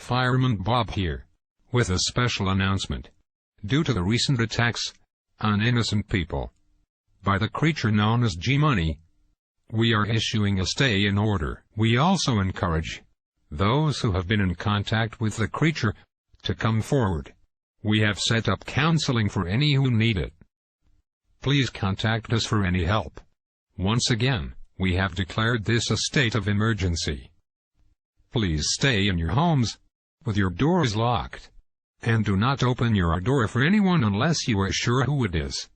Fireman Bob here, with a special announcement. Due to the recent attacks on innocent people by the creature known as G-Money, we are issuing a stay-in order. We also encourage those who have been in contact with the creature to come forward. We have set up counseling for any who need it. Please contact us for any help. Once again, we have declared this a state of emergency. Please stay in your homes with your doors locked, and do not open your door for anyone unless you are sure who it is.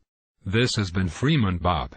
This has been Fireman Bob.